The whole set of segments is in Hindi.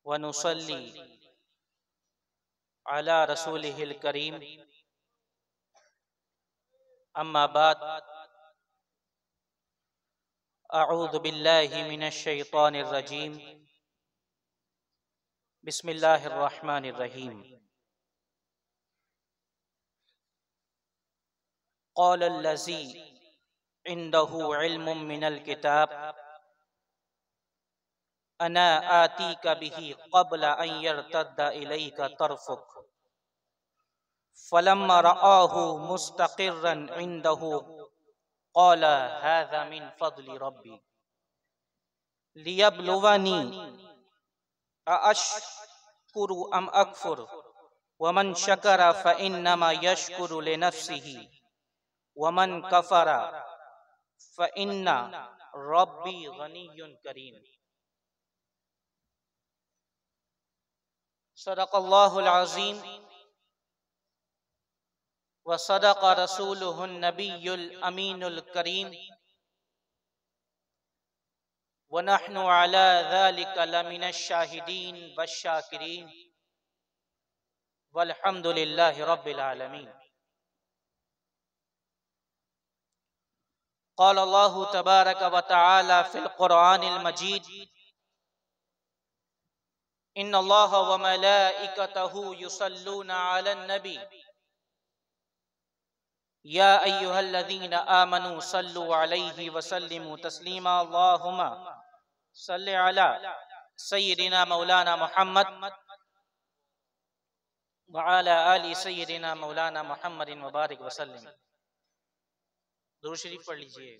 व नुसल्ली अला रसूलिहिल करीम, अम्मा बाद, अऊज़ु बिल्लाहि मिनश शैतानिर रजीम, बिस्मिल्लाहिर रहमानिर रहीम। क़ालल्लज़ी इंदहु इल्मुम मिनल किताब अना आतीका बिही क़ब्ल अन यर्तद्दा इलैका तर्फ़ुक फ़लम्मा रआहु मुस्तक़िर्रन इंदहु क़ाल हाज़ा मिन फ़ज़्लि रब्बी लियब्लुवनी अअश्कुरु अम अकफ़ुर वमन शकरा फ़इन्नमा यशकुरु लिनफ़्सिही वमन कफ़रा फ़इन्ना रब्बी गनिय्युन करीम। सदक़ल्लाहुल अज़ीम व सदक़ रसूलुहुन नबियुल अमीनुल करीम व नहनु अला ज़ालिका लमिनश शाहिदीन वश्शाकिरीन वल्हम्दुलिल्लाहि रब्बिल आलमीन। क़ाल अल्लाहु तबारक व तआला फ़िल क़ुरआनिल मजीद इन्नल्लाह व मलाइकतहु युसल्लूना अलन नबी या अय्युहल्लज़ीना आमनू सल्लु अलैहि व सल्लिमू तस्लीमा। अल्लाहुम्मा सल्लि अला सय्यिदिना मौलाना मुहम्मद व अला आलि सय्यिदिना मौलाना मुहम्मदिन व बारिक व सल्लिम। दुरूद शरीफ पढ़ लीजिए।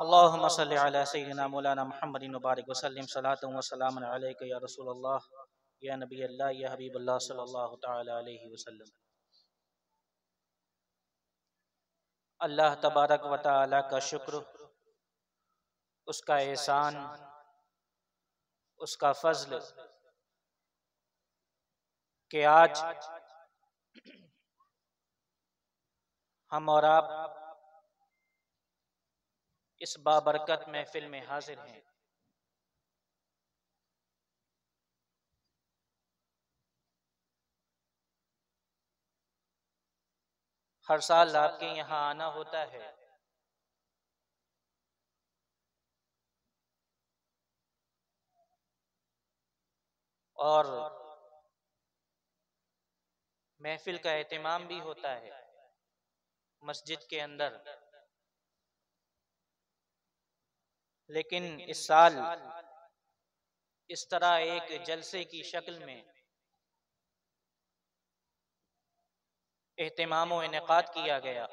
अल्लाहुम्मा सल्लि अला सय्यिदिना मौलाना मुहम्मदिन व बारिक व सल्लिम सलातन व सलामन अलैका या रसूलल्लाह या नबी अल्लाह या हबीब अल्लाह सल्लल्लाहु तआला अलैहि वसल्लम। अल्लाह तबारक व तआला का शुक्र, उसका एहसान, उसका फज़्ल कि आज हम और आप इस बाबरकत महफिल में हाजिर हैं। हर साल आपके यहाँ आना होता है और महफिल का एहतमाम भी होता है मस्जिद के अंदर, लेकिन इस साल इस तरह एक जलसे की शक्ल में एहतमाम व इनेकाद किया गया।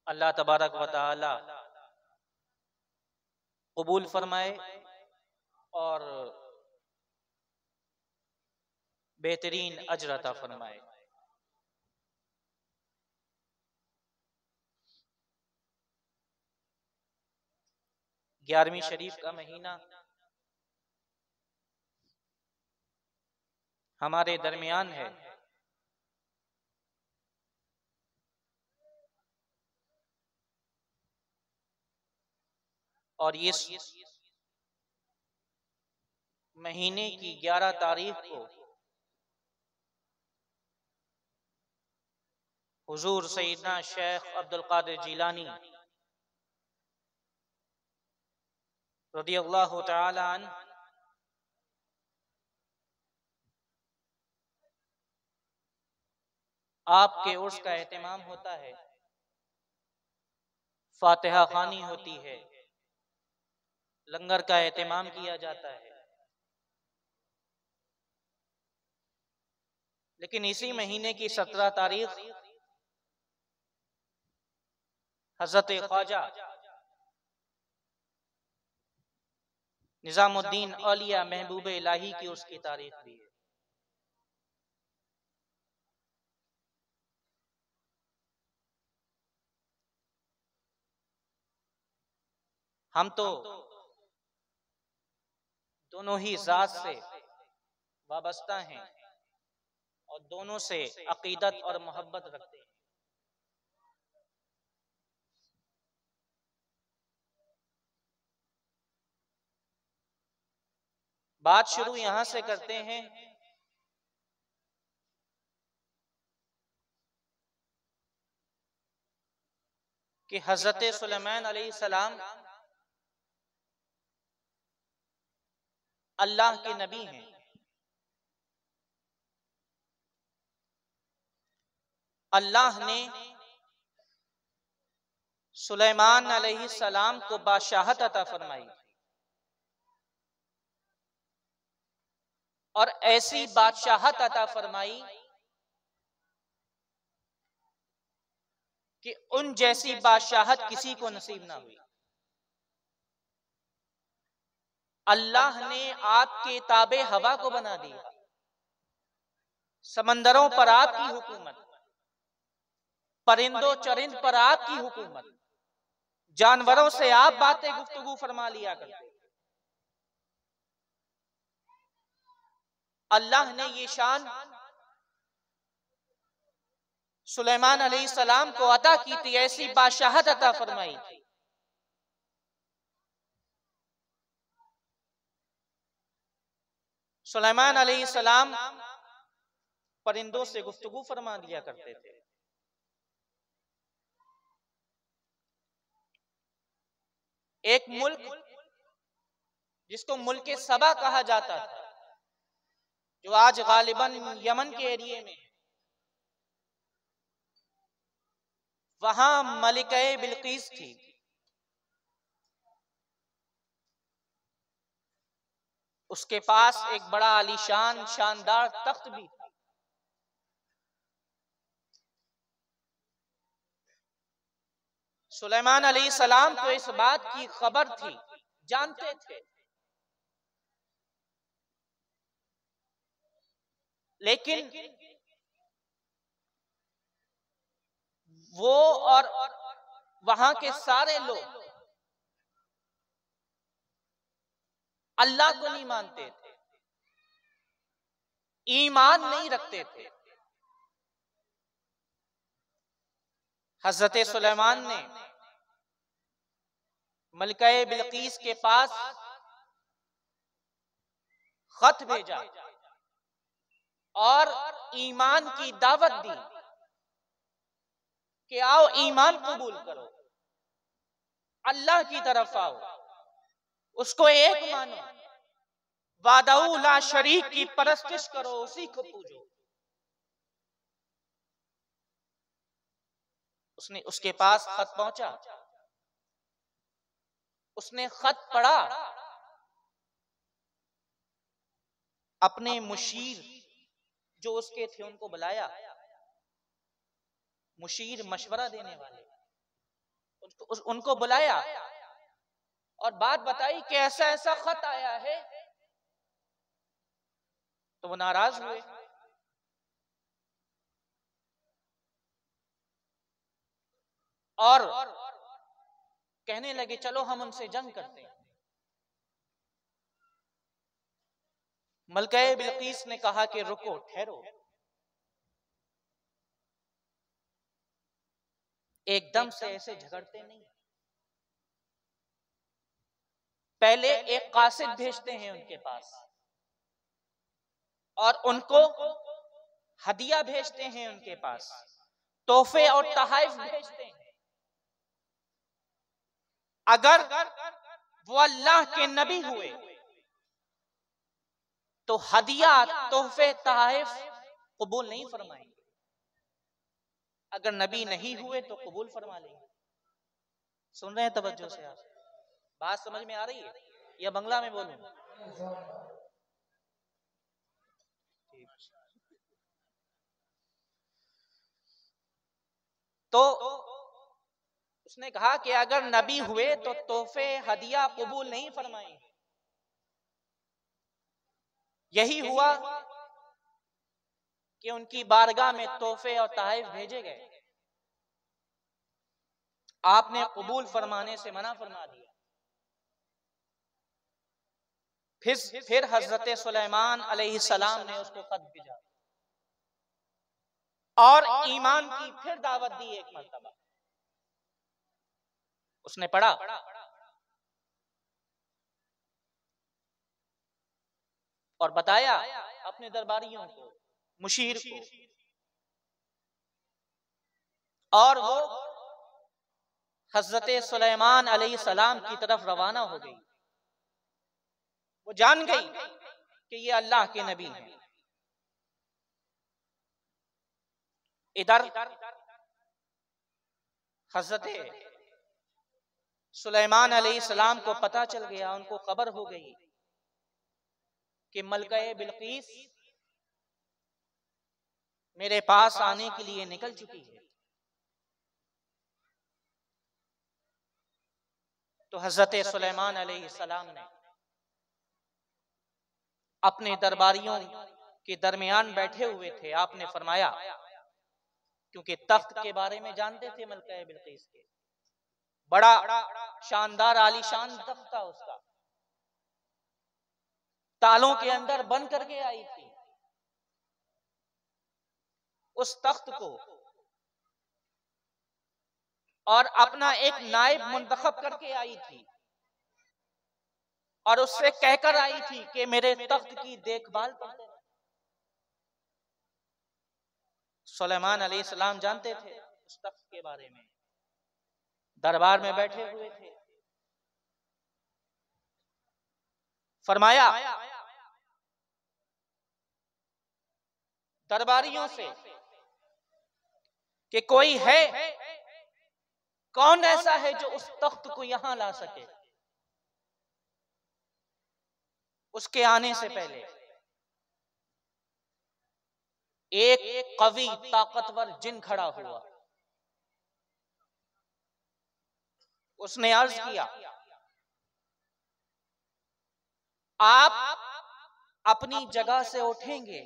अल्लाह तबारक व तआला कबूल फरमाए और बेहतरीन अजर अता फरमाए। ग्यारहवीं शरीफ का महीना हमारे दरमियान है। और इस महीने की 11 तारीख को हुजूर सैयदना शेख अब्दुल कादिर जिलानी रदियल्लाहु तआला अन्हु आपके उर्स का एहतमाम होता है, फातिहा खानी होती है, लंगर का एहतमाम किया जाता है। लेकिन इसी महीने की 17 तारीख हजरत ख्वाजा निजामुद्दीन औलिया महबूब इलाही की उसकी तारीख भी है। हम तो दोनों ही जात से वाबस्ता हैं और दोनों से अकीदत और मोहब्बत रखते हैं। बात शुरू यहां से करते हैं कि हजरत सुलेमान अलैहिस्सलाम अल्लाह के नबी हैं। अल्लाह ने सुलेमान अलैहिस्सलाम को बादशाहत अता फरमाई और ऐसी बादशाहत अता फरमाई कि उन जैसी बादशाहत किसी को नसीब ना हुई। अल्लाह ने आपके ताबे हवा को बना दिया, समंदरों पर आपकी हुकूमत, परिंदों चरिंद पर आपकी हुकूमत, जानवरों से आप बातें गुफ्तगू फरमा लिया करते। अल्लाह ने ये शान सुलेमान अलैहिस्सलाम को अता की थी, ऐसी बादशाहत अता फरमाई थी। सुलेमान अलैहिस्सलाम परिंदों से गुफ्तगू फरमा दिया करते थे। एक मुल्क जिसको मुल्क सबा कहा जाता था, जो आज गालिबन यमन के एरिए में, वहां मलिका बिल्कीस थी। उसके पास एक बड़ा आलीशान शानदार तख्त भी था। सुलेमान अलैहिस्सलाम को इस बात की खबर थी, जानते थे, लेकिन वो और वहां के सारे लोग अल्लाह को नहीं मानते थे, ईमान नहीं रखते थे। हजरत सुलेमान ने मलिका बिल्कीस के पास खत भेजा और ईमान की दावत दी कि आओ ईमान कबूल करो, अल्लाह की तरफ आओ, उसको एक मानो, वादऊ ला शरीक की परस्तिश करो, उसी को पूजो। उसने उसके पास खत पहुंचा, उसने खत पढ़ा, अपने मुशीर जो उसके थे उनको बुलाया, मुशीर मशवरा देने वाले, उनको बुलाया और बात बताई कि ऐसा ऐसा खत आया है। तो वो नाराज हुए, और कहने लगे चलो हम उनसे जंग करते हैं। मलिका बिल्कीस ने कहा कि रुको, ठहरो, एकदम से ऐसे झगड़ते नहीं, पहले एक कासिद भेजते हैं उनके पास और उनको हदिया भेजते हैं, उनके पास तोहफे और तहाइफ भेजते हैं। अगर वो अल्लाह के नबी हुए तो हदिया, तोहफे, तहाइफ कबूल नहीं फरमाएंगे, अगर नबी नहीं हुए तो कबूल फरमा लेंगे। सुन रहे हैं तवज्जो से आप? बात समझ में आ रही है या बंगला में बोलूं? तो उसने कहा कि अगर नबी हुए तो तोहफे हदिया कबूल नहीं फरमाएंगे। यही हुआ कि उनकी बारगाह में तोहफे और तहफ़ भेजे गए, आपने कबूल फरमाने से मना फरमा दिया। फिर हजरत सुलेमान अलैहिस्सलाम ने उसको खत भेजा और ईमान की फिर दावत दी एक मर्तबा। उसने पढ़ा और बताया अपने दरबारियों को, मुशीर को, और वो हजरत सुलेमान अलैहिस्सलाम की तरफ रवाना हो गई। वो जान गई कि ये अल्लाह के नबी हैं। इधर हजरत सुलेमान अलैहिस्सलाम को पता चल गया, उनको खबर हो गई कि मलका बिल्कीस मेरे पास आने के लिए निकल चुकी है। तो हजरत सुलेमान अलैहिस्सलाम ने अपने दरबारियों के दरमियान बैठे हुए थे, आपने फरमाया, क्योंकि तख्त के बारे में जानते थे मलका बिल्कीस के, बड़ा शानदार आलीशान तख्त था उसका, तालों के अंदर बंद करके आई थी। उस तख्त को और अपना एक नायब मुंतखब करके आई थी और उससे कहकर आई थी कि मेरे तख्त की देखभाल करते। सुलेमान अलैहिस्सलाम जानते थे उस तख्त के बारे में, दरबार में बैठे हुए थे। फरमाया दरबारियों से कि कोई है, कौन ऐसा है जो उस तख्त को यहां ला सके। उसके आने से पहले एक कवि ताकतवर जिन खड़ा हुआ। उसने अर्ज किया, आप अपनी जगह से उठेंगे,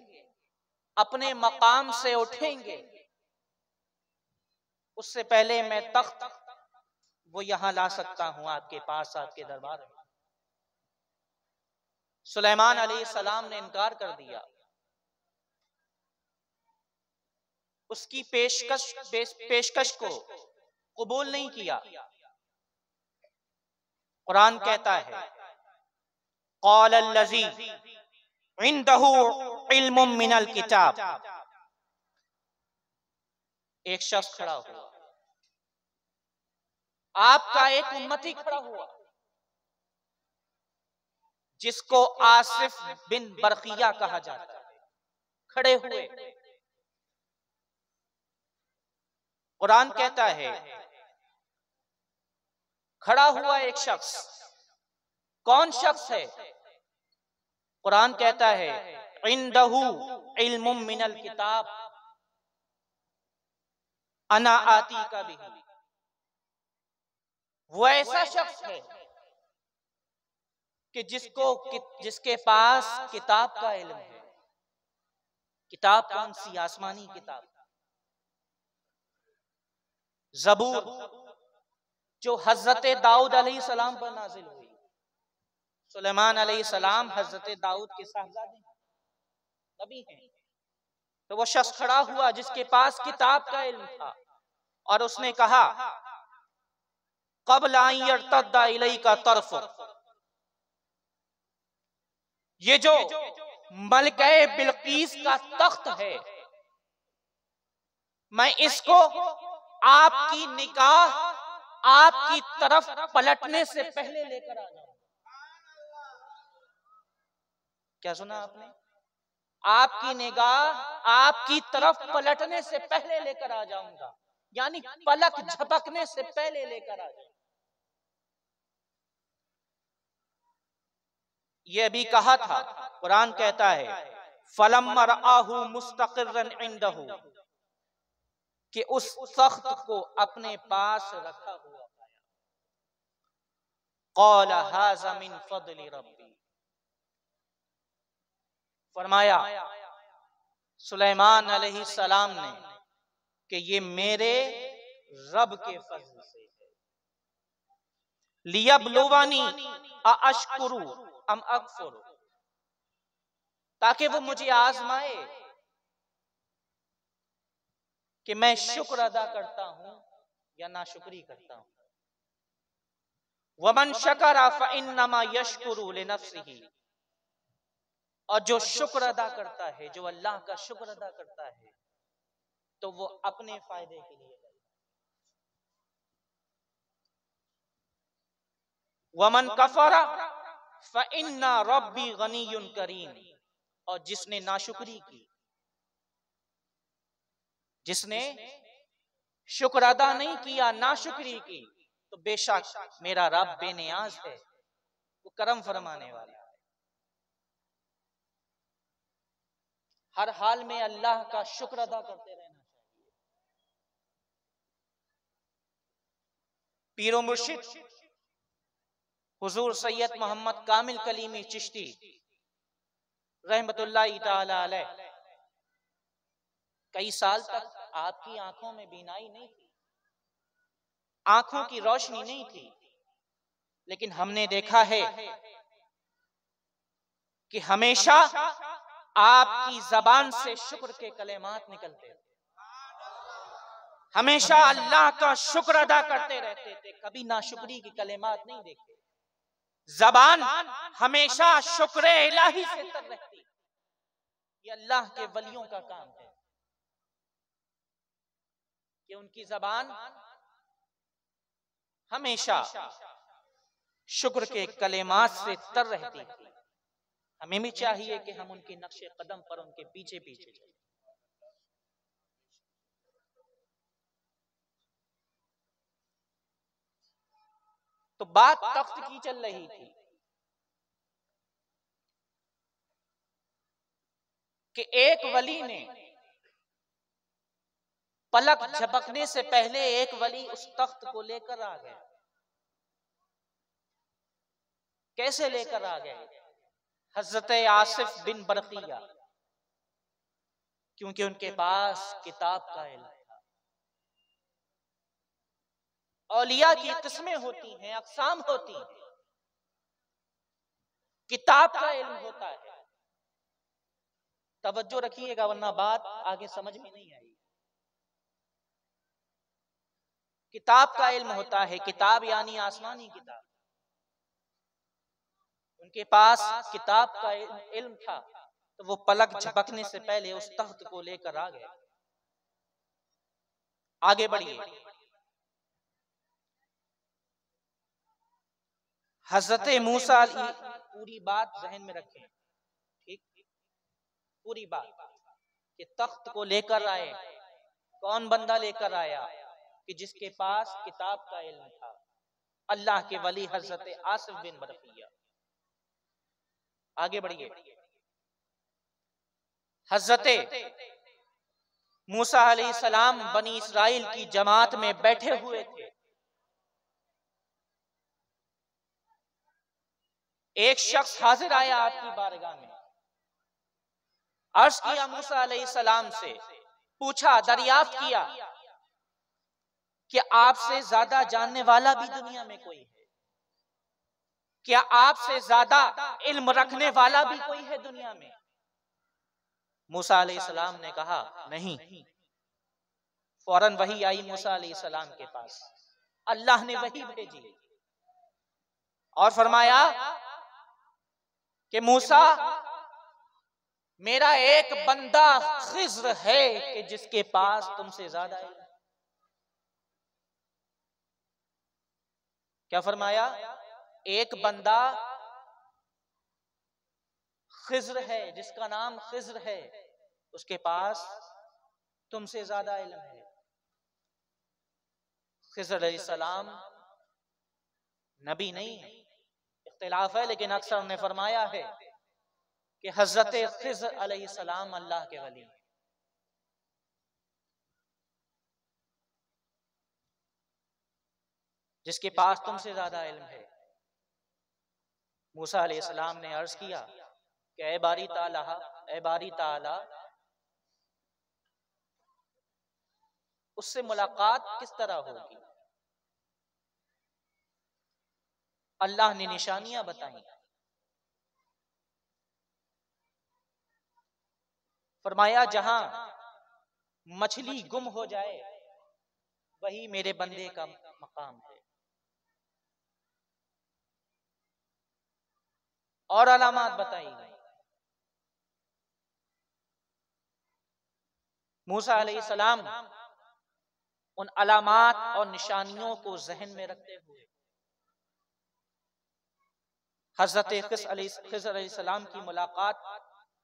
अपने मकाम से उठेंगे, उससे पहले मैं तख्त वो यहां ला सकता हूं आपके पास, आपके दरबार में। सुलेमान अलैहिस्सलाम ने इनकार कर दिया, उसकी पेशकश को कबूल नहीं किया। कुरान कहता है, क़ालल्लज़ी इंदहु इल्मुम मिनल किताब, एक शख्स खड़ा हुआ, आपका एक उम्मती खड़ा हुआ जिसको आसिफ बिन बरकिया कहा जाता है, खड़े हुए। कुरान कहता है खड़ा हुआ एक शख्स, कौन शख्स है? कुरान कहता है इंदहु इल्मुम मिनल किताब अना आती का भी। वो ऐसा शख्स है कि जिसके पास किताब का इल्म है। किताब कौन सी? आसमानी किताब, ज़बूर, जो हजरत दाऊद अलैहिस्सलाम पर नाजिल हुई। सुलेमान अलैहिस्सलाम हजरत दाऊद के साहबजादे नबी हैं। तो वो शख्स खड़ा हुआ जिसके पास किताब का इल्म था और उसने कहा, क़ब्ल अन यर्तद्दा इलैका तरफ़, ये जो मलका बिल्कीस का तख्त है, मैं इसको आपकी निगाह आपकी तरफ पलटने से पहले लेकर आ जाऊं। क्या सुना आपने? आपकी निगाह आपकी तरफ पलटने से पहले लेकर आ जाऊंगा, यानी पलक झपकने से पहले लेकर आ जाऊंगा। ये भी कहा था, कुरान कहता है फलम्मा रआहु मुस्तक़िर्रन इंदहु, कि उस तख्त को अपने पास रखा हुआ पाया। क़ाल हाज़ा मिन फ़ज़्लि रब्बी, फरमाया सुलेमान अलैहिस्सलाम ने कि ये मेरे रब के फज़ल से है। लियब्लुवानी अअश्कुरु अम अकफुर, ताकि वो मुझे आजमाए कि मैं शुक्र अदा करता हूं या नाशुक्री करता हूं। वमन शकरा फइन्नमा यशकुरु लिनफ्सिही, और जो शुक्र अदा करता है, जो अल्लाह का शुक्र अदा करता है, तो वो अपने फायदे के लिए करता है। वमन कफरा फइन्ना रब्बी गनियुन करीम, और जिसने नाशुक्री की, जिसने शुक्र अदा नहीं किया, नाशुक्री की, तो बेशक मेरा रब बेनियाज है, वो करम फरमाने वाला है। हर हाल में अल्लाह का शुक्र अदा करते रहना चाहिए। पीरो मुर्शिद हुजूर सैयद मोहम्मद कामिल कलीमी चिश्ती रहमतुल्लाहि ताला अलैह, कई साल तक आपकी आंखों में बीनाई नहीं थी, आंखों की रोशनी नहीं थी, लेकिन हमने देखा है कि हमेशा आपकी जबान से शुक्र के कलेमात निकलते थे, हमेशा अल्लाह का शुक्र अदा करते रहते थे, कभी नाशुक्री की कलेमात नहीं देखे। जबान हमेशा शुक्र इलाही से तर रहती। ये अल्लाह के वलियों का काम है कि उनकी जबान हमेशा शुक्र के कलेमात से तर रहती थी। हमें भी चाहिए कि हम उनके नक्शे कदम पर उनके पीछे पीछे चलें। तो बात तख्त की चल रही थी कि एक वली ने पलक झपकने से पहले एक वली उस तख्त को लेकर आ गया। कैसे लेकर आ गए? हजरत आसिफ बिन बरकिया, क्योंकि उनके पास किताब का इल्म था। औलिया की किस्में होती हैं, अक़साम होती हैं, किताब का इल्म होता है। तवज्जो रखिएगा वरना बात आगे समझ में नहीं आएगी। किताब का इल्म होता है, किताब यानी आसमानी किताब। उनके पास किताब का इल्म था, तो वो पलक झपकने से पहले उस तख्त को लेकर आ गए। आगे बढ़िए। हजरत मूसा, पूरी बात जहन में रखें, ठीक, पूरी बात कि तख्त को लेकर आए, कौन बंदा लेकर आया? कि जिसके पास किताब का इल्म था, अल्लाह के वली हजरत आसिफ बिन बरकिया। आगे बढ़िए। हजरत मूसा अलैहिस्सलाम बनी इस्राइल की जमात में बैठे हुए थे। एक शख्स हाजिर आया आपकी बारगाह में, अर्ज किया मूसा अलैहिस्सलाम से, पूछा, दरियाफ्त किया कि आपसे ज्यादा जानने वाला भी दुनिया में कोई है? क्या आपसे ज्यादा इल्म रखने वाला भी कोई है दुनिया में? मूसा अलैहिस्सलाम ने कहा, नहीं। फौरन वही आई मूसा अलैहिस्सलाम के पास, अल्लाह ने वही भेजी और फरमाया कि मूसा, मेरा एक बंदा खिज्र है कि जिसके पास तुमसे ज्यादा इल्म। क्या फरमाया? एक बंदा खिज्र है, जिसका नाम खिज्र है, उसके पास तुमसे ज्यादा इल्म है। खिज्र अलैहिस्सलाम नबी नहीं है, इख्तिलाफ है, लेकिन अक्सर ने फरमाया है कि हजरत खिज्र अलैहिस्सलाम अल्लाह के वली हैं। जिसके पास तुमसे ज्यादा इल्म है। मूसा अलैहिस्सलाम ने अर्ज किया कि ऐ बारी ताला, ऐ बारी ताला, उससे मुलाकात किस तरह होगी? अल्लाह ने निशानियां बताई। फरमाया जहां मछली गुम हो जाए वही मेरे बंदे का मकाम है। और अलामात बताई। मूसा अलैहिस्सलाम उन अलामात और निशानियों को जहन में रखते हुए हजरत खिज़र अलैहिस्सलाम की मुलाकात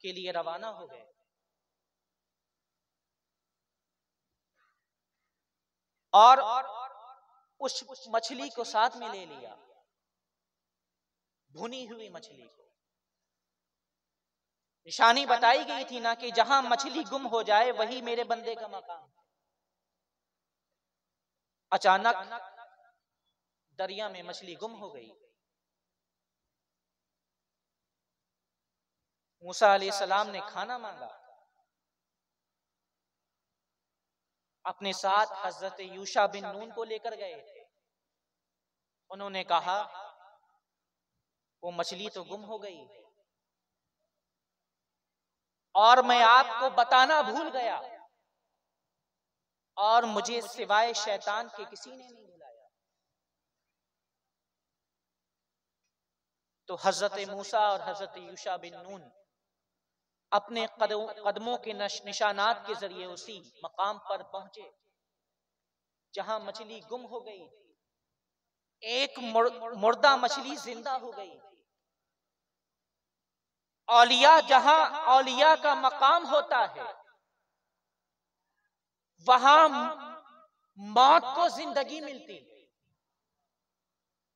के लिए रवाना हो गए। और उस मछली को साथ में ले लिया, भुनी हुई मछली को। निशानी बताई गई थी ना कि जहां मछली गुम हो जाए वही मेरे बंदे का मकाम। अचानक दरिया में मछली गुम हो गई। मूसा अलैहिस्सलाम ने खाना मांगा। अपने साथ हजरत यूशा बिन नून को लेकर गए थे। उन्होंने कहा वो मछली तो गुम हो गई और मैं आपको बताना भूल गया और मुझे सिवाय शैतान के किसी ने नहीं बुलाया। तो हजरत मूसा और हजरत यूशा बिन नून अपने कदमों के निशानात के जरिए उसी मकाम पर पहुंचे जहां मछली गुम हो गई। एक मुर्दा मछली जिंदा हो गई। औलिया, जहां औलिया का मकाम होता है वहां मौत को जिंदगी मिलती है।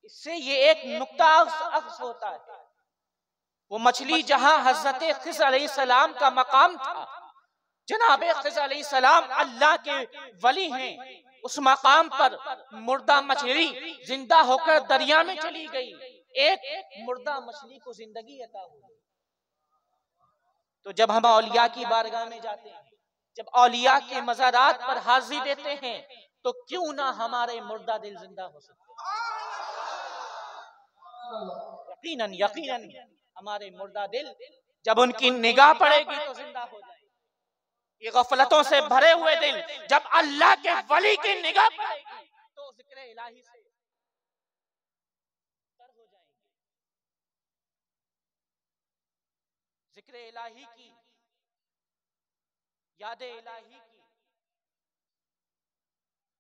इससे ये एक नुक्ता अक्स होता है। वो मछली जहां हजरत खिज़र अलैहिस्सलाम का मकाम था, जनाबे खिज़र अलैहिस्सलाम अल्लाह के वली हैं, उस मकाम पर मुर्दा मछली जिंदा होकर दरिया में चली गई। एक मुर्दा मछली को जिंदगी अता हो गई। तो जब हम औलिया की बारगाह में जाते हैं, जब औलिया के मज़ारात पर हाजिरी देते हैं, तो क्यों ना हमारे मुर्दा दिल जिंदा हो सकते हैं। यकीनन यकीनन हमारे मुर्दा दिल जब उनकी निगाह पड़ेगी तो जिंदा हो जाएगी। ये गफलतों से भरे हुए दिल जब अल्लाह के वली की निगाह पड़ेगी तो जिक्र इलाही से तर हो जाएंगे। जिक्र इलाही की, याद इलाही की,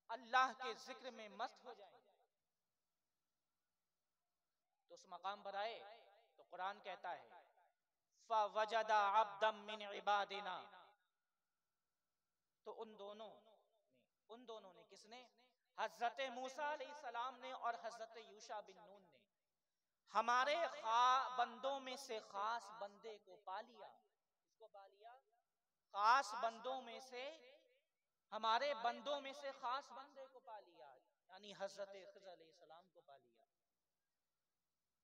अल्लाह के जिक्र में मस्त हो जाएंगे। तो उस मकाम पर आए तो कुरान कहता है फवजदा अब्दम मिन इबादिना। तो उन दोनों ने किसने? हजरत मूसा अलैहिस्सलाम ने और हजरत यूशा बिन नून ने हमारे बंदों में से खास बंदे को पा लिया। किसको पा लिया? खास बंदों में से, हमारे बंदों में से खास बंदे को पा लिया, यानी हजरत खिज़र अलैहिस्सलाम को पा लिया।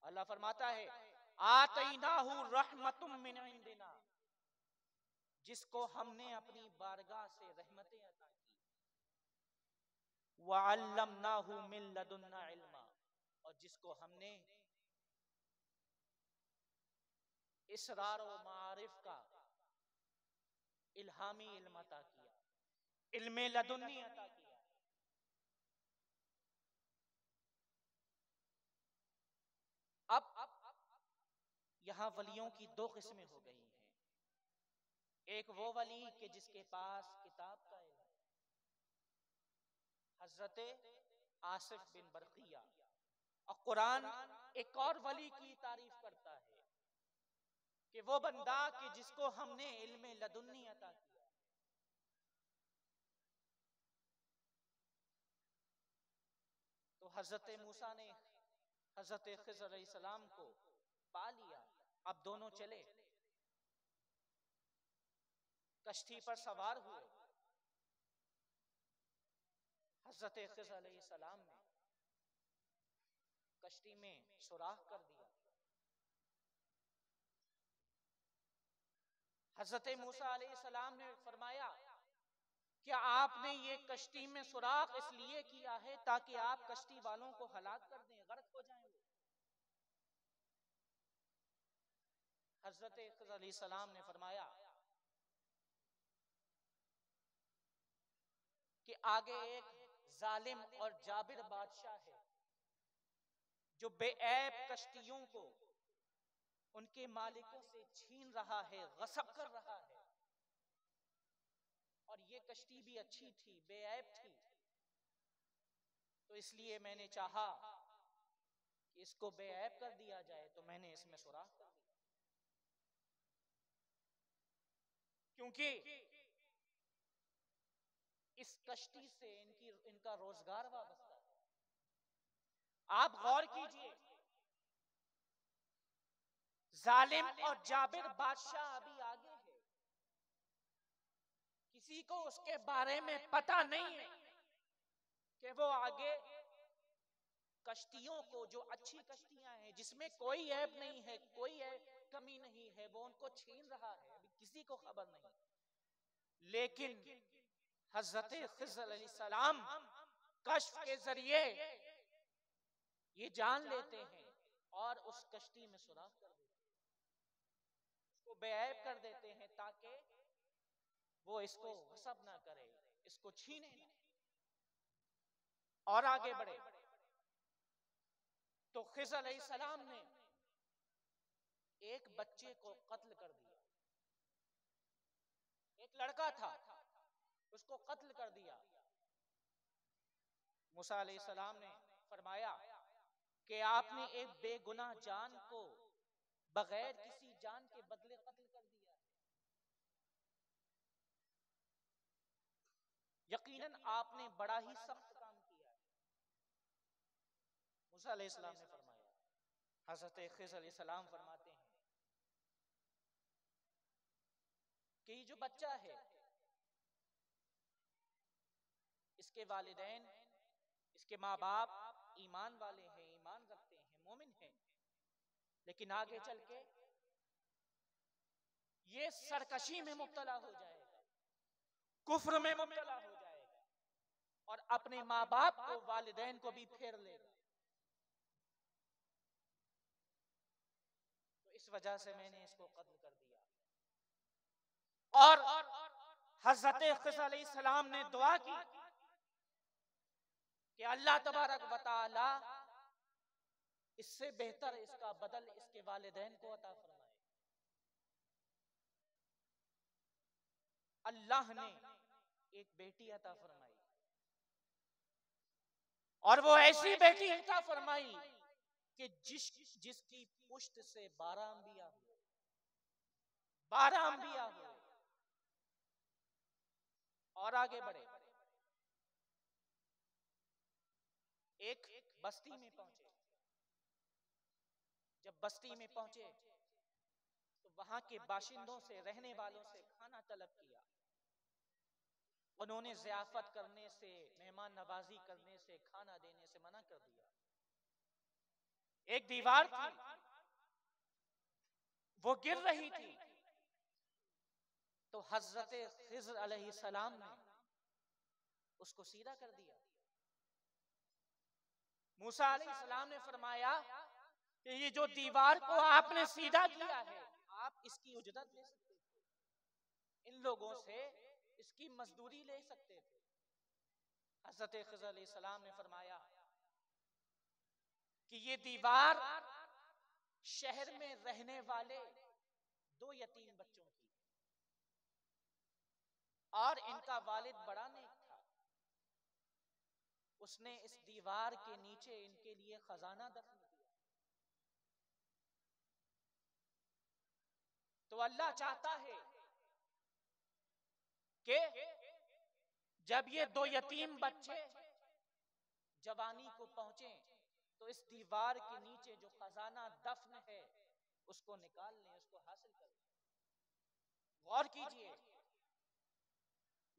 अल्लाह फरमाता है आतैनाहु रहमतुम मिन इंदिना, जिसको हमने अपनी बारगाह से रहमतें अता की। व अल्लमनाहु मिन लदुन्ना इल्मा, और जिसको हमने इसरार व मारिफ का इल्हामी इल्म अता किया, इल्मे लदुन्नी अता किया। अब यहां वलियों की दो किस्में हो गई हैं। एक वो वली के जिसके पास किताब का इल्म, हजरत आसिफ बिन बरकिया। और कुरान एक और वली की तारीफ करता है कि वो बंदा कि जिसको हमने इल्मे लदुन्नी अता किया। तो हजरत मूसा ने हजरत खिज़र अलैहिस्सलाम को पा लिया। अब दोनों चले, कश्ती पर सवार हुए। हजरत खिज़र अलैहिस्सलाम ने कश्ती में सुराख कर दिया। हजरत मूसा अलैहिस्सलाम ने फरमाया, क्या आपने ये कश्ती में सुराख इसलिए किया है ताकि आप कश्ती वालों को हलाक कर दें, गर्क हो जाएं वो? हजरत खिज़र अलैहिस्सलाम ने फरमाया कि आगे एक जालिम और जाबिर बादशाह है जो बेऐब कश्तियों को उनके मालिकों से छीन रहा है, गसब कर रहा है। और ये कश्ती भी अच्छी थी, बेऐब थी, तो इसलिए मैंने चाहा कि इसको बेऐब कर दिया जाए, तो मैंने इसमें सुराख कर दिया। क्योंकि इस कश्ती से इनका रोजगार वाबस्ता है। आप गौर कीजिए, जालिम और जाबिर बादशाह अभी आगे है, किसी को उसके बारे में पता नहीं है कि वो आगे कश्तियों को, जो अच्छी कश्तियां हैं जिसमें कोई ऐब नहीं है, कोई कमी नहीं है, वो उनको छीन रहा है, अभी किसी को खबर नहीं। लेकिन हजरत खिज़र अलैहिस्सलाम कश्फ के जरिए ये जान लेते हैं और उस कश्ती में सुराख कर देते हैं, उसको बेऐब कर देते हैं ताकि वो इसको गसब ना करे, इसको छीने ना। और आगे बढ़े तो खिज़र अलैहिस्सलाम ने एक बच्चे को कत्ल कर दिया। एक लड़का था, उसको कत्ल कर दिया। मूसा अलैहिस्सलाम ने फरमाया कि आपने एक बेगुनाह जान को बगैर किसी जान के बदले कत्ल कर दिया, यकीनन आपने बड़ा ही सख्त काम किया है। मूसा अलैहिस्सलाम ने फरमाया, हजरत खिज़र अलैहिस्सलाम फरमाते हैं कि ये जो बच्चा है, इसके वालिदैन, इसके माँ बाप ईमान वाले हैं, ईमान रखते हैं, मोमिन हैं, लेकिन आगे चल के ये सरकशी में मुब्तला हो जाएगा, कुफ्र में मुब्तला हो जाएगा और अपने माँ बाप को, वालिदैन को भी फेर लेगा। तो इस वजह से मैंने इसको कत्ल कर दिया। और हजरत खिज़र अलैहिस्सलाम ने दुआ की कि अल्लाह तबारक व तआला इससे बेहतर इसका बदल इसके वालिदैन को अता फरमाए। अल्लाह ने एक बेटी अता फरमाई, और वो ऐसी बेटी अता फरमाई कि जिसकी पुष्ट से 12 अंबिया हुए, 12 अंबिया हुए। और आगे बढ़े, एक बस्ती में पहुंचे। जब बस्ती में पहुंचे तो वहां के बाशिंदों से, रहने वालों से खाना तलब किया। उन्होंने ज़ियाफत करने से, मेहमान नवाजी करने से, खाना देने से मना कर दिया। एक दीवार थी, वो गिर रही थी, तो हजरत खिज़र अलैहिस्सलाम ने उसको सीधा कर दिया। मूसा अलैहिस्सलाम ने फरमाया कि ये जो दीवार को आपने सीधा किया है, आप इसकी उजरत ले सकते थे, इन लोगों से इसकी मजदूरी ले सकते थे। हजरत खिज़र अलैहिस्सलाम ने फरमाया कि ये दीवार शहर में रहने वाले 2 यतीम बच्चों की, और इनका वालिद बड़ा नेक था, उसने इस दीवार के नीचे इनके लिए खजाना दफन किया। तो अल्लाह चाहता है कि जब ये 2 यतीम बच्चे जवानी को पहुंचे तो इस दीवार के नीचे जो खजाना दफन है उसको निकाल लें, उसको हासिल कर लें। गौर कीजिए,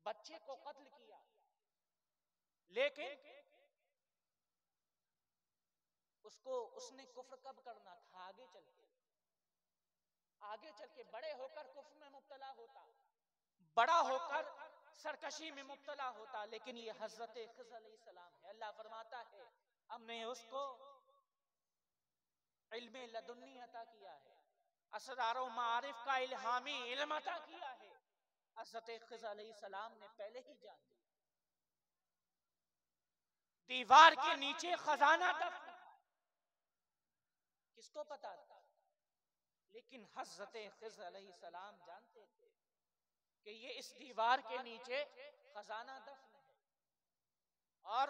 बच्चे को कत्ल किया, लेकिन उसने कुफ्र कब करना था? आगे चल के बड़े होकर कुफ्र में मुब्तला होता, बड़ा होकर सरकशी में मुब्तला होता। लेकिन ये हजरत खिज़र अलैहिस्सलाम है, अल्लाह फरमाता है हमने उसको इल्मे लदुन्नी अता किया है, असरारो मारिफ का इल्हामी इल्म अता किया है। हजरत खिज़र अलैहिस्सलाम ने पहले ही जान लिया दीवार के नीचे खजाना दफन था, किसको पता था? लेकिन हजरत खिज़र अलैहिस्सलाम जानते थे कि ये इस दीवार के नीचे खजाना दफन है। और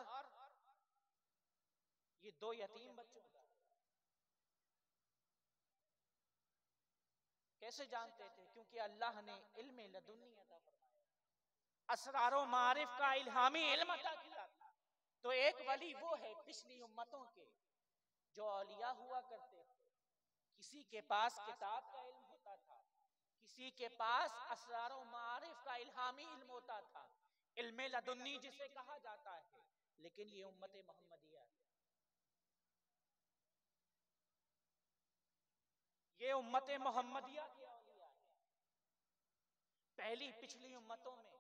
ये 2 यतीम बच्चों का कैसे जानते थे? क्योंकि अल्लाह ने इल्म लदुन्नी अता फरमाया, असरारो मारिफ का इल्हामी इल्म अता किया था। तो एक वली वो है पिछली उम्मतों के जो औलिया हुआ करते थे, किसी के पास किताब का इल्म होता था, किसी के पास असरारो मारिफ का इल्हामी इल्म होता था, इल्म लदुन्नी जिसे कहा जाता है। लेकिन ये उम्मत मोहम्मदिया है, ये उम्मत मोहम्मदिया की औलिया है। पहली पिछली उम्मतों में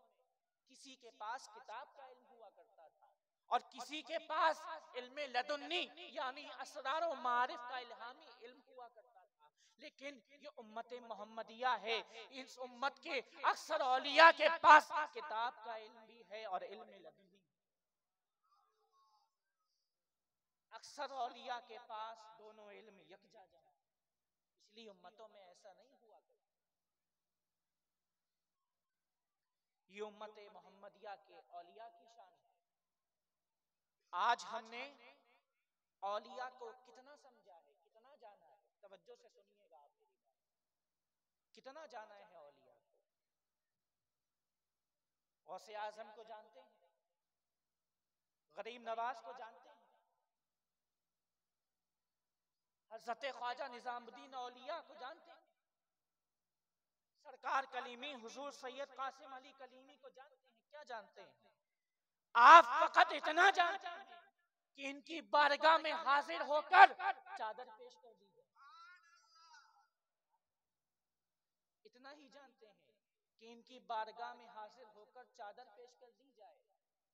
किसी के पास किताब का इल्म हुआ करता था और किसी के पास इल्म लदुन्नी यानी असरार व मारिफ का इल्हामी इल्म हुआ करता था। लेकिन ये उम्मत मोहम्मदिया है, इस उम्मत के अक्सर औलिया के पास किताब का इल्म भी है और इल्म लदुन्नी। अक्सर औलिया के पास दोनों इल्म यकजा जमा, पिछली उम्मतों में ऐसा नहीं हुआ करता। ये उम्मत मोहम्मदिया के औलिया की शान है। आज हमने औलिया को कितना समझा है, कितना जाना है? तवज्जो से सुनिएगा आप मेरी बात, कितना जाना है औलिया को? गौसे आजम को जानते हैं, गरीब नवाज को जानते हैं, हज़रत ख्वाजा निजामुद्दीन औलिया को जानते हैं, सरकार कलीमी हुजूर सैयद कासिम अली कलीमी को जानते हैं? क्या जानते हैं? आप फकत इतना जानते हैं कि इनकी बारगाह में हाजिर होकर चादर पेश कर दी जाए। इतना ही जानते हैं कि इनकी बारगाह में हाजिर होकर चादर पेश कर दी जाए,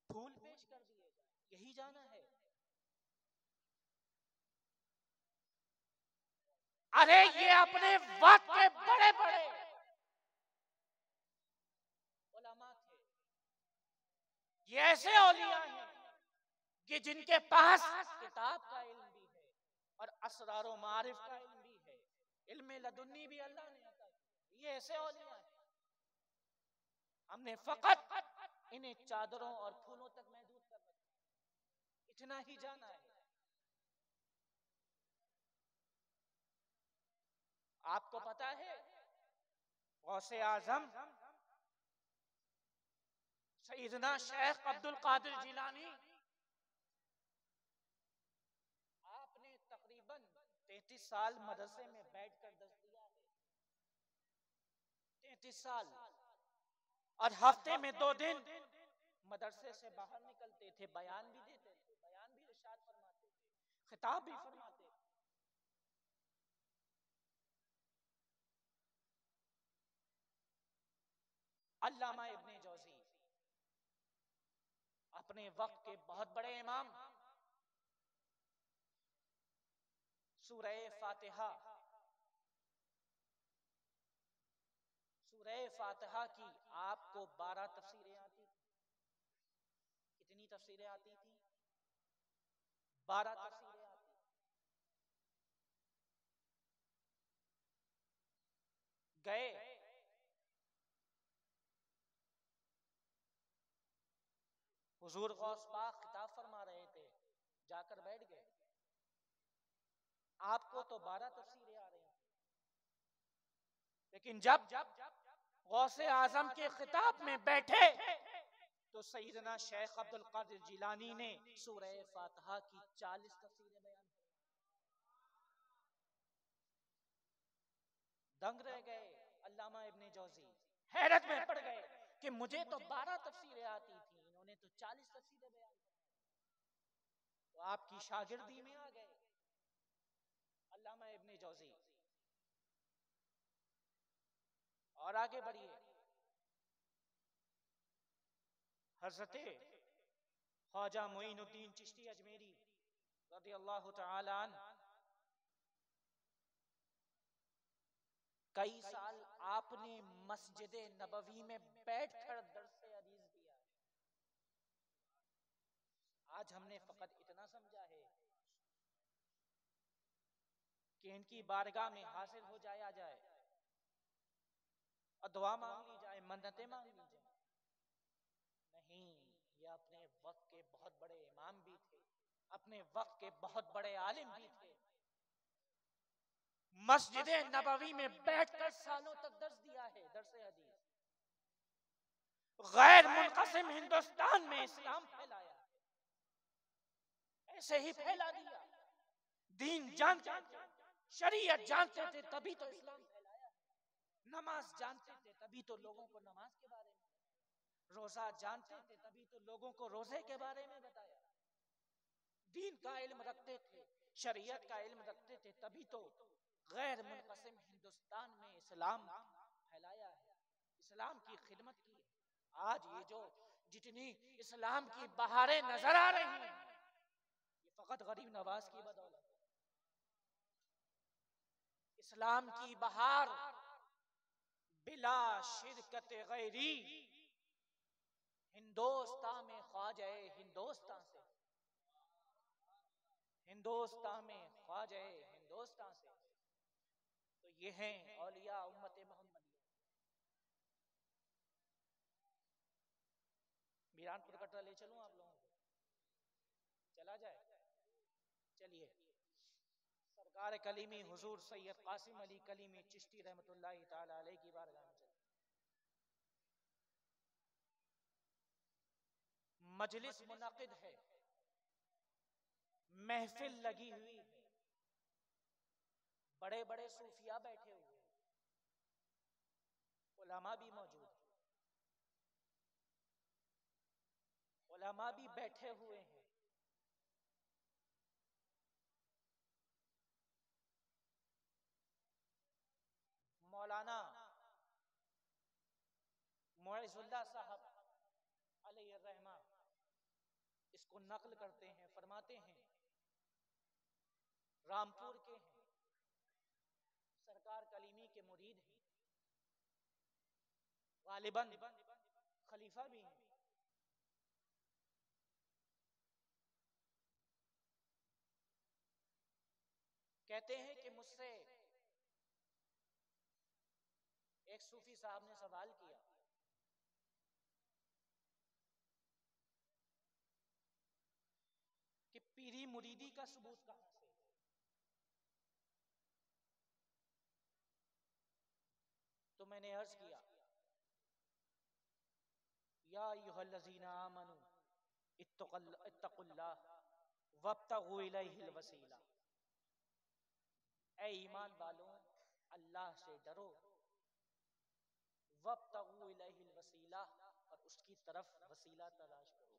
फूल पेश कर दिए जाए, यही जाना है। अरे ये अपने वक्त के बड़े बड़े उलमा थे, ये ऐसे औलिया हैं कि जिनके पास किताब का इल्म भी है और असरार व मारिफ का इल्म भी है, इल्म लदुन्नी भी अल्लाह ने अता किया। ये ऐसे औलिया हैं, हमने फकत इन्हें चादरों और फूलों तक महदूद कर रखा, इतना ही जाना है। आपको पता है गौसे आजम सैयदना शेख अब्दुल कादिर जिलानी, आपने तकरीबन 33 साल मदरसे में बैठकर दर्स दिया है, 33 साल, और हफ्ते में 2 दिन मदरसे से बाहर निकलते थे, बयान भी देते थे, बयान भी इरशाद फरमाते थे, खिताब भी फरमाते थे। अल्लामा इब्ने जौजी अपने वक्त के बहुत बड़े इमाम, सूरह फातिहा की आपको 12 तफसीरें आती थी। कितनी तफसीरें आती थी? 12 तफसीरें आती थी। गए हुजूर गौस पाक खिताब फरमा रहे थे, जाकर बैठ गए। आपको तो 12 तफसीरें आ रही थी, लेकिन जब गौसे आजम के खिताब में बैठे तो सैयदना शेख अब्दुल कादिर जिलानी ने सूरह फातिहा की 40 तफसीरें बयान की। दंग रह गए अल्लामा इब्ने जौजी, हैरत में पड़ गए कि मुझे तो 12 तफसीरें आती थी, इन्होंने तो 40 तफसीरें बयान की। तो आपकी शागिर्दी में आ गए अल्लामा इब्ने जौजी। और आगे बढ़िए, हजरते ख्वाजा मोइनुद्दीन चिश्ती अजमेरी रज़ियल्लाहु तआला अन्हु, कई साल आपने मस्जिद नबवी में बैठकर दर्स हदीस दिया। आज हमने फकत इतना समझा है कि इनकी बारगाह में हाजिर हो जाया जाए और दुआ मांग ली जाए, मन्नतें मांग ली जाए। नहीं, ये अपने वक्त के बहुत बड़े इमाम भी थे, अपने वक्त के बहुत बड़े आलिम भी थे। मस्जिद नबवी में बैठकर सालों तक दर्स दिया है, दर्स हदीस। गैर मुनक़सिम हिंदुस्तान में इस्लाम फैलाया, ऐसे ही फैला दिया। दीन जानते थे, शरीयत जानते थे, तभी तो इस्लाम फैलाया। नमाज जानते थे, तभी तो लोगों को नमाज के बारे में, रोजा जानते थे, तभी तो लोगों को रोजे के बारे में बताया। दीन का इल्म रखते थे, शरीयत का इल्म रखते थे, तभी तो गैर मुनक़सिम हिंदुस्तान में इस्लाम फैलाया है, इस्लाम की खिदमत की है। आज ये जो जितनी इस्लाम की बहारें नजर आ रही हैं, ये फकत गरीब नवाज की बदौलत। इस्लाम की बहार बिला शिरकत गैरी, हिंदुस्तान में ख्वाजा हिंदुस्तान से, हिंदुस्तान में ख्वाजा हिंदुस्तान से। तो ये हैं औलिया उम्मत मोहम्मदिया। मीरानपुर कटरा ले चलूं आप लोगों को, चला जाए? चलिए, सरकार कलीमी हुजूर सैयद कासिम अली कलीमी चिश्ती रहमतुल्लाहि ताला अलैहि की बारगाह में चले। मजलिस मुनाकिद है, महफिल लगी हुई है, बड़े बड़े सूफिया बैठे हुए, उलमा भी मौजूद है, उलमा भी बैठे हुए हैं। मौलाना मुइज़ुल्लाह साहब अलैहि रहमा इसको नकल करते हैं, फरमाते हैं, रामपुर के हैं, सरकार कलीमी के मुरीद हैं, गालिबन खलीफा भी हैं। कहते हैं कि मुझसे एक सूफी साहब ने सवाल किया कि पीरी मुरीदी का सबूत कहां से? तो मैंने अर्ज किया, या अय्युहल्लज़ीना आमनू इत्तक़ुल्लाह वब्तगू इलैहिल वसीला। ऐ ईमान वालों, अल्लाह से डरो, वब्तगू इलैहिल वसीला, और उसकी तरफ वसीला तलाश करो।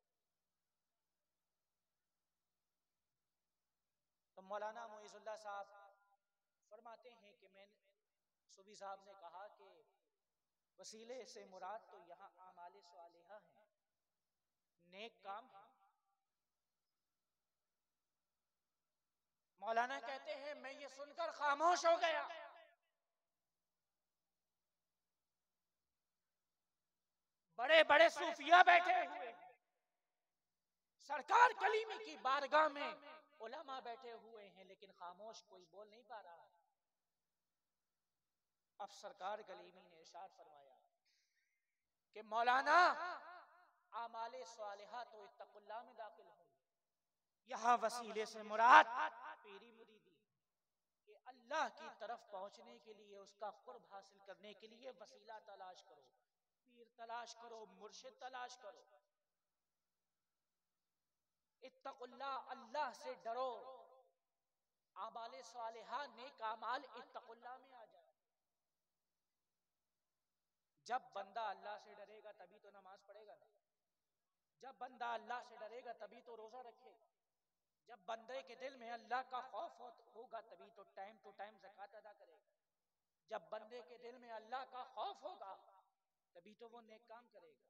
तो मौलाना मुइज़ुल्लाह साहब फरमाते हैं कि मैं, सूफी साहब ने कहा कि वसीले से मुराद तो यहाँ आमाले सालिहा हैं, नेक काम है। मौलाना कहते हैं, मैं ये सुनकर खामोश हो गया। बड़े बड़े सूफिया बैठे हुए, सरकार कलीमी की बारगाह में उलमा बैठे हुए हैं, लेकिन खामोश, कोई बोल नहीं पा रहा। अब सरकार कलीमी ने इरशाद फरमाया कि मौलाना, आमाले सालिहा तो इत्तक़ुल्लाह में दाखिल होंगे, यहाँ वसीले से मुराद पीरी मुरीदी, कि अल्लाह की तरफ पहुंचने के लिए, उसका कुर्ब हासिल करने के लिए वसीला तलाश करो, पीर तलाश करो, मुर्शिद तलाश करो। इत्तक़ुल्लाह, अल्लाह से डरो, आमाले सालिहा नेक आमाल इत्तक़ुल्लाह में आ जाए। जब बंदा अल्लाह से डरेगा तभी तो नमाज पढ़ेगा ना, जब बंदा अल्लाह से डरेगा तभी तो रोजा रखेगा, जब बंदे के दिल में अल्लाह का खौफ होगा तभी तो टाइम टू टाइम ज़कात अदा करेगा। जब बंदे के दिल में अल्लाह का खौफ होगा तभी तो वो नेक काम करेगा।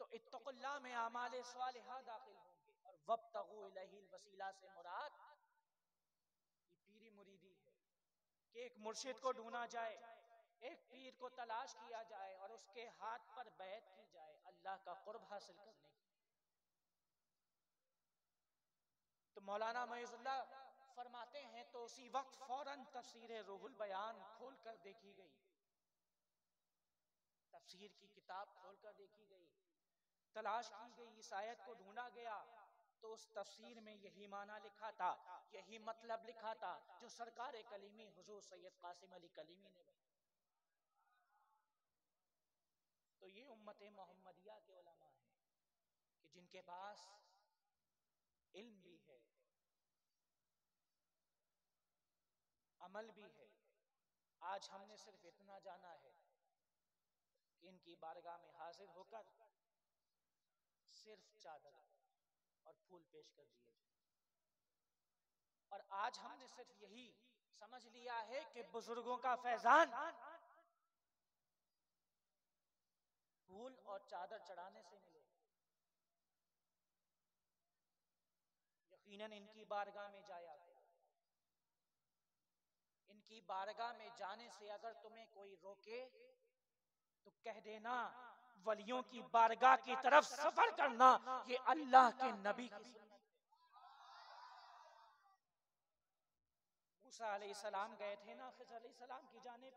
तो इत्तक़ुल्लाह में आमाले सालिहा दाखिल होंगे। और वब्तगू इलैहिल वसीला से मुराद ये पीरी मुरीदी है कि एक मुर्शिद को ढूंढा जाए, एक पीर को तलाश किया जाए और उसके हाथ पर बैत की जाए अल्लाह का कुर्ब हासिल करने की। तो मौलाना मुइज़ुल्लाह फरमाते हैं तो उसी वक्त फौरन तफसीर रूहुल बयान खोल कर देखी गई, तफसीर की किताब खोल कर देखी गई, तलाश की गई, इस आयत को ढूंढा गया तो उस तफसीर में यही माना लिखा था, यही मतलब लिखा था जो सरकार कलीमी हुजूर सैयद कासिम अली कलीमी ने बताया। तो ये उम्मत मोहम्मदिया के उलमा हैं कि जिनके पास इल्म भी है, अमल भी है। आज हमने सिर्फ इतना जाना है कि इनकी बारगाह में हाजिर होकर सिर्फ चादर और फूल पेश कर दिए जाए। और आज हमने सिर्फ यही समझ लिया है कि बुजुर्गों का फैजान फूल और चादर चढ़ाने से मिले। यकीनन इनकी बारगाह में जाया, इनकी बारगाह में जाने से अगर तुम्हें कोई रोके तो कह देना वलियों की बारगाह की तरफ सफर करना ये अल्लाह के नबी की सुन्नत है। मूसा अलैहिस्सलाम गए थे ना खिज़र अलैहिस्सलाम की जानिब,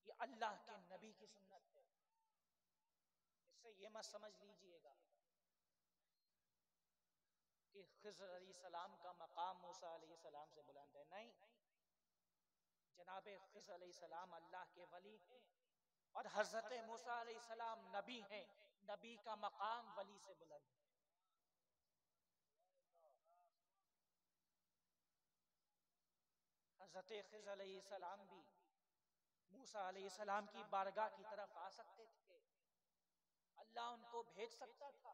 ये अल्लाह के नबी की सुन्नत है। इससे ये मत समझ लीजिएगा कि खिज़र अलैहिस्सलाम का मकाम मूसा अलैहिस्सलाम से बुलंद है, नहीं। जनाबे खिज़र अलैहिस्सलाम अल्लाह के वली हैं और हजरत मूसा अलैहिस्सलाम नबी हैं। नबी का मकाम वली से बुलंद है। हजरत खिज़र अलैहिस्सलाम भी मूसा अलैहिस्सलाम की बारगाह की तरफ आ सकते थे, अल्लाह उनको भेज सकता था,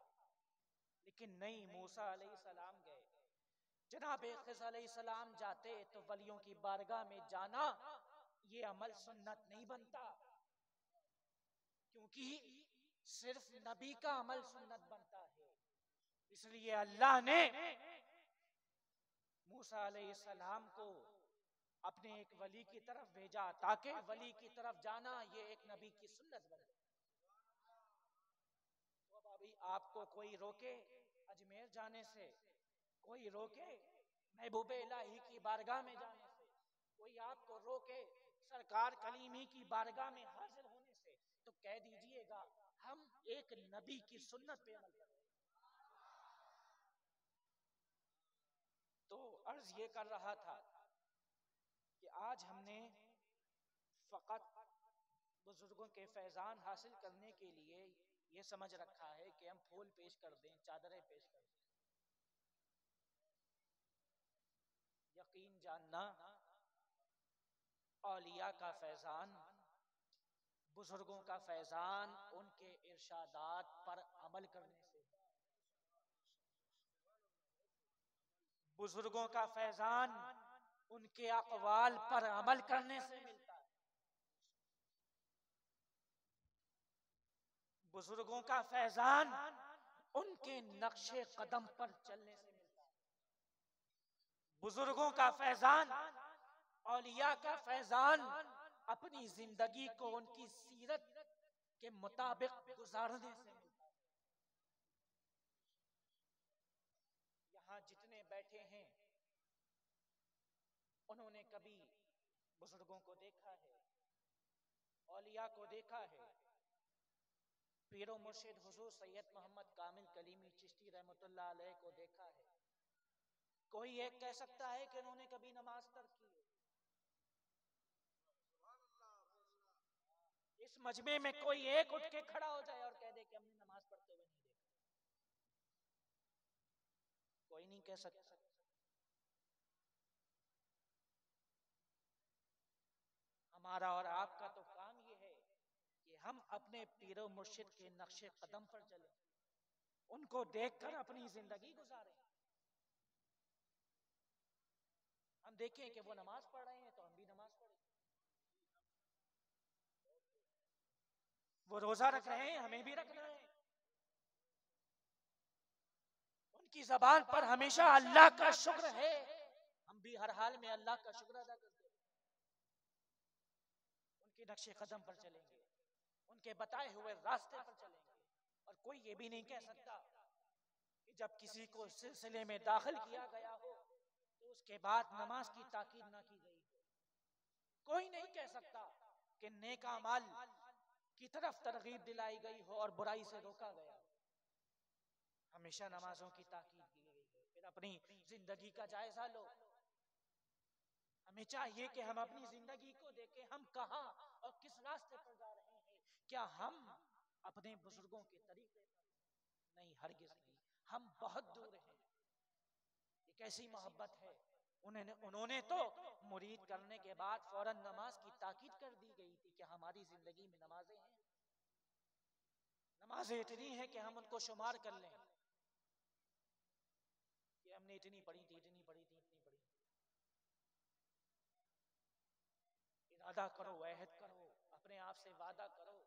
लेकिन नहीं, मूसा अलैहिस्सलाम गए। जनाबे खिज़र अलैहिस्सलाम जाते तो वलियों की बारगाह में जाना ये अमल सुन्नत नहीं बनता, क्योंकि सिर्फ नबी का अमल सुन्नत बनता है। इसलिए अल्लाह ने मूसा अलैहिस्सलाम को अपने एक वली की तरफ भेजा ताकि वली की तरफ जाना ये एक नबी की सुन्नत बने। तो अब अभी आपको कोई रोके अजमेर जाने से, कोई रोके महबूब इलाही की बारगाह में जाने से, कोई आपको रोके सरकार कलीमी की बारगाह में हाजिर होने से, तो कह दीजिएगा हम एक नबी की सुन्नत पे अमल करें। तो अर्ज ये कर रहा था कि आज हमने फकत बुजुर्गों के फैजान हासिल करने के लिए ये समझ रखा है कि हम फूल पेश कर दें, चादरें पेश कर दें। यकीन जानना औलिया का फैजान, बुजुर्गों का फैजान उनके इरशादात पर अमल करने से, बुजुर्गों का फैजान उनके अक़वाल पर अमल करने से मिलता है। बुजुर्गों का फैजान उनके नक्शे कदम पर चलने से मिलता है। बुजुर्गों का फैजान, औलिया का फैजान अपनी जिंदगी को उनकी सीरत के मुताबिक गुजारने से मिलता है। यहाँ जितने बैठे हैं उन्होंने कभी बुजुर्गों को देखा है, औलिया को देखा है, पीरो मुर्शिद हुजूर सैयद मोहम्मद कामिल कलीमी चिश्ती रहमतुल्लाह अलैह को देखा है। कोई एक कह सकता है कि उन्होंने कभी नमाज तर्क की है? इस मजमे में कोई एक उठ के खड़ा हो जाए और कह दे कि हमने नमाज पढ़ते हुए नहीं देखा? कोई नहीं कह सकता। हमारा और आपका तो काम ये है कि हम अपने पीरो मुर्शिद के नक्शे कदम पर चलें, उनको देखकर अपनी जिंदगी गुजारें। हम देखें कि वो नमाज पढ़ रहे हैं तो हम भी नमाज पढ़ें, वो रोजा रख रहे हैं हमें भी रखना है, उनकी ज़बान पर हमेशा अल्लाह का शुक्र है, हम भी हर हाल में अल्लाह का शुक्र अदा करते हैं, उनके नक्शे कदम पर चलेंगे, उनके बताए हुए रास्ते पर चलेंगे। और कोई ये भी नहीं कह सकता कि जब किसी को सिलसिले में दाखिल किया गया हो तो उसके बाद नमाज की ताकीद ना की गई हो। कोई नहीं कह सकता कि नेक अमाल की तरफ तरगीब दिलाई गई हो और बुराई से रोका गया। हमेशा नमाजों की ताकीद की गई है। फिर अपनी जिंदगी का जायजा लो, हमें चाहिए कि हम अपनी जिंदगी को देखें, हम कहां और किस रास्ते पर जा रहे हैं। क्या हम अपने बुजुर्गों के तरीके पर? नहीं, हरगिज़ नहीं, हम बहुत दूर हैं। ये कैसी मोहब्बत है, उन्होंने तो मुरीद करने के बाद फौरन नमाज की ताकीद कर दी गई थी कि हमारी जिंदगी में नमाजें हैं, नमाजें इतनी हैं कि हम उनको शुमार कर लें कि हमने इतनी पढ़ी थी, इतनी पढ़ी थी, इतनी पढ़ी थी। इरादा करो, अहद करो, अपने आप से वादा करो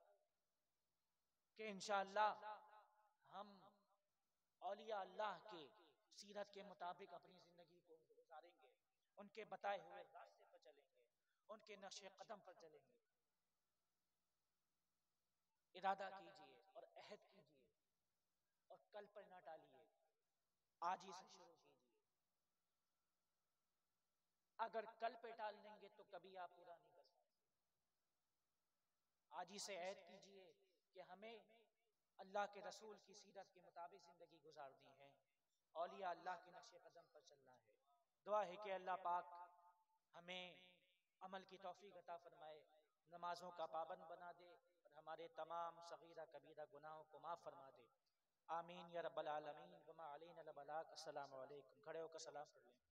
कि इंशाअल्लाह हम औलिया अल्लाह के सीरत के मुताबिक अपनी जिंदगी को गुजारेंगे, उनके बताए हुए रास्ते पर चलेंगे, उनके नक्शे कदम पर चलेंगे। इरादा कीजिए और अहद कीजिए और कल पर ना टालिए, आज ही से शुरू कीजिए। अगर कल पे टाल देंगे तो कभी आप पूरा नहीं कर सकते। आज ही से ऐद कीजिए कि हमें अल्लाह के रसूल की सीरत के मुताबिक जिंदगी गुजारनी है, औलिया अल्लाह के नक्शे कदम पर चलना है। दुआ है कि अल्लाह पाक हमें अमल की तौफीक अता फरमाए, नमाजों का पाबंद बना दे और हमारे तमाम सगीरा कबीरा गुनाहों को माफ़ फरमा दे। आमीन या रब्बल आलमीन। वमा अलैना अल बलाग। अस्सलामु अलैकुम। खड़े होकर सलाम पढ़ लें।